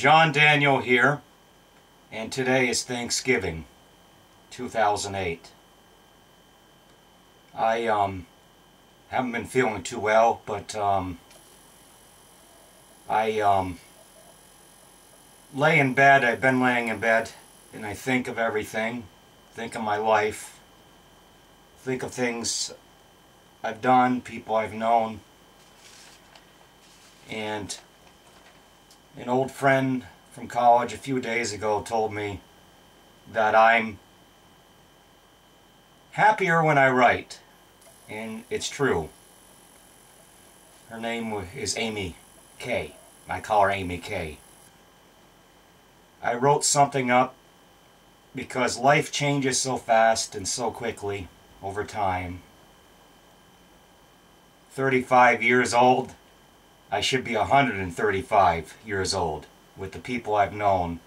John Daniel here, and today is Thanksgiving, 2008. I haven't been feeling too well, but I lay in bed. I've been laying in bed, and I think of everything, think of my life, think of things I've done, people I've known, and an old friend from college a few days ago told me that I'm happier when I write, and it's true. Her name is Amy K. I call her Amy K. I wrote something up because life changes so fast and so quickly over time. 35 years old, I should be 135 years old with the people I've known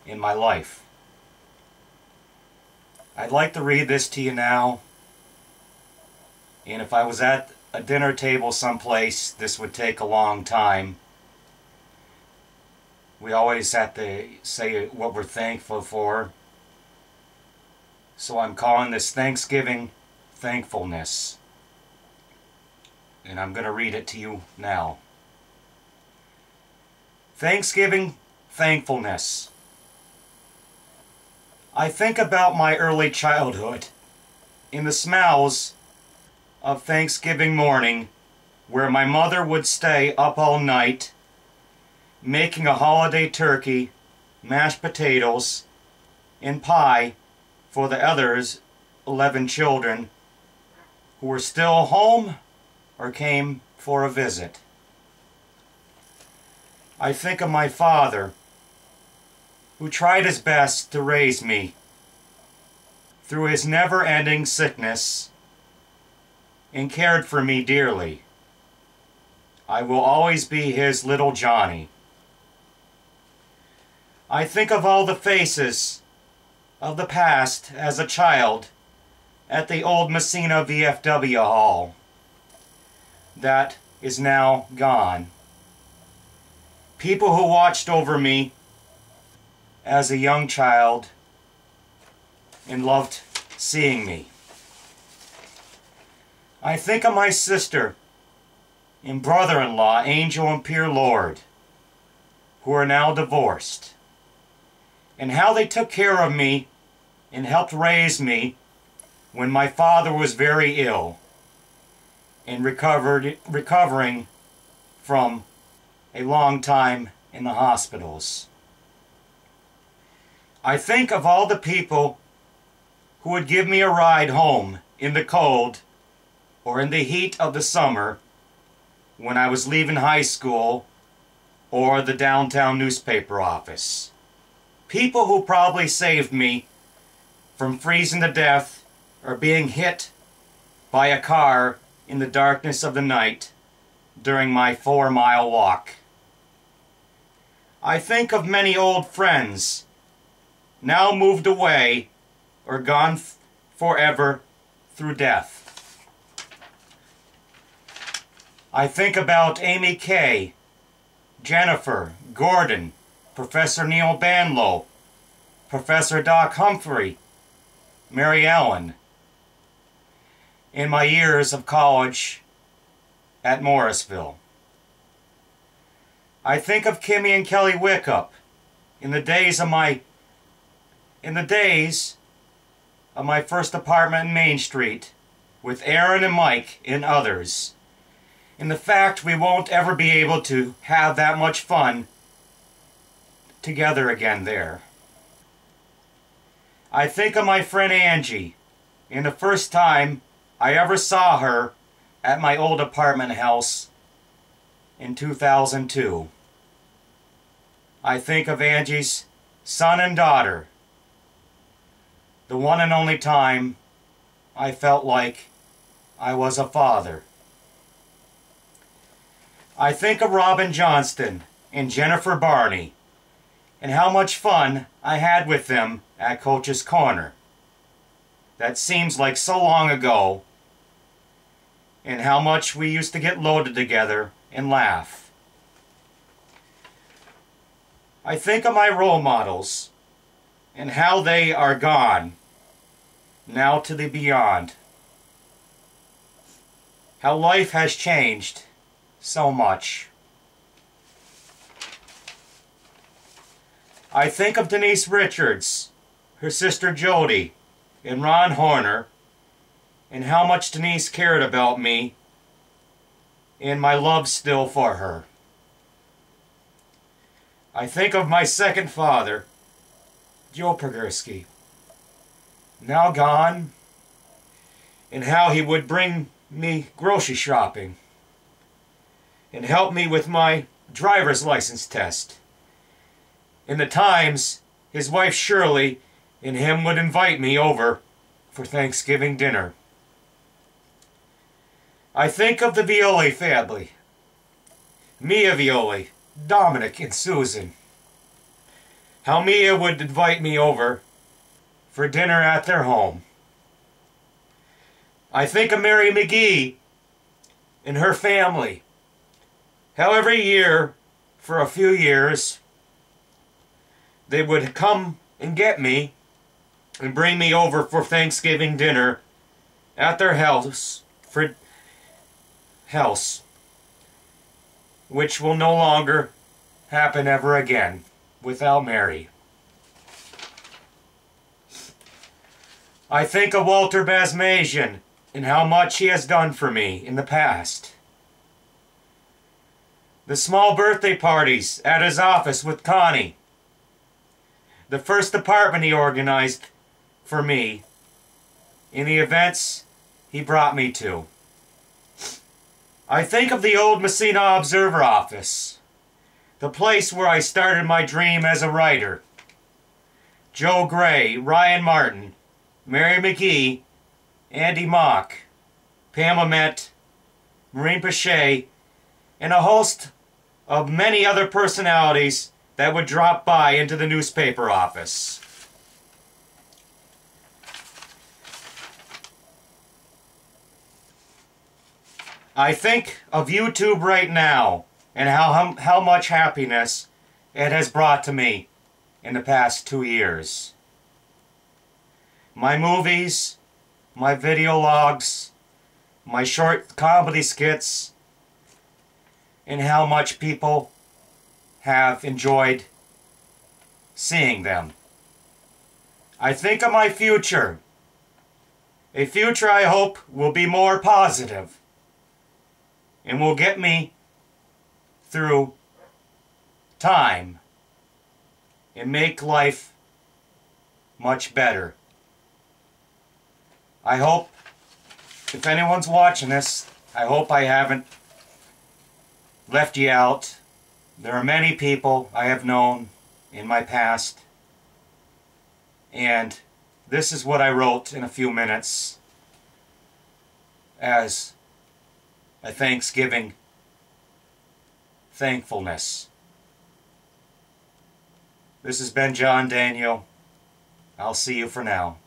in my life. I'd like to read this to you now, and if I was at a dinner table someplace, this would take a long time. We always have to say what we're thankful for. So I'm calling this Thanksgiving Thankfulness. And I'm going to read it to you now. Thanksgiving Thankfulness. I think about my early childhood in the smells of Thanksgiving morning, where my mother would stay up all night making a holiday turkey, mashed potatoes, and pie for the others 11 children who were still home or came for a visit. I think of my father, who tried his best to raise me through his never-ending sickness and cared for me dearly. I will always be his little Johnny. I think of all the faces of the past as a child at the old Messina VFW hall that is now gone. People who watched over me as a young child and loved seeing me. I think of my sister and brother-in-law, Angel and Pierre Lord, who are now divorced, and how they took care of me and helped raise me when my father was very ill and recovering from a long time in the hospitals. I think of all the people who would give me a ride home in the cold or in the heat of the summer when I was leaving high school or the downtown newspaper office. People who probably saved me from freezing to death or being hit by a car in the darkness of the night during my 4-mile walk. I think of many old friends now moved away or gone forever through death. I think about Amy K., Jennifer, Gordon, Professor Neil Banlow, Professor Doc Humphrey, Mary Ellen, in my years of college at Morrisville. I think of Kimmy and Kelly Wickup in the days of my first apartment in Main Street with Aaron and Mike and others, and the fact we won't ever be able to have that much fun together again there. I think of my friend Angie and the first time I ever saw her at my old apartment house in 2002. I think of Angie's son and daughter, the one and only time I felt like I was a father. I think of Robin Johnston and Jennifer Barney and how much fun I had with them at Coach's Corner. That seems like so long ago, and how much we used to get loaded together and laugh. I think of my role models and how they are gone, now to the beyond. How life has changed so much. I think of Denise Richards, her sister Jody, and Ron Horner, and how much Denise cared about me and my love still for her. I think of my second father, Joe Pergursky, now gone, and how he would bring me grocery shopping and help me with my driver's license test. In the times, his wife Shirley and him would invite me over for Thanksgiving dinner. I think of the Violi family, Mia Violi, Dominic and Susan. How Mia would invite me over for dinner at their home. I think of Mary McGee and her family. How every year, for a few years, they would come and get me and bring me over for Thanksgiving dinner at their house, which will no longer happen ever again without Mary. I think of Walter Basmajian and how much he has done for me in the past. The small birthday parties at his office with Connie. The first apartment he organized for me in the events he brought me to. I think of the old Messina Observer office, the place where I started my dream as a writer. Joe Gray, Ryan Martin, Mary McGee, Andy Mock, Pam Ament, Maureen Pache, and a host of many other personalities that would drop by into the newspaper office. I think of YouTube right now and how much happiness it has brought to me in the past 2 years. My movies, my video logs, my short comedy skits, and how much people have enjoyed seeing them. I think of my future, a future I hope will be more positive and will get me through time and make life much better. I hope, if anyone's watching this, I hope I haven't left you out. There are many people I have known in my past, and this is what I wrote in a few minutes as a Thanksgiving thankfulness. This has been John Daniel. I'll see you for now.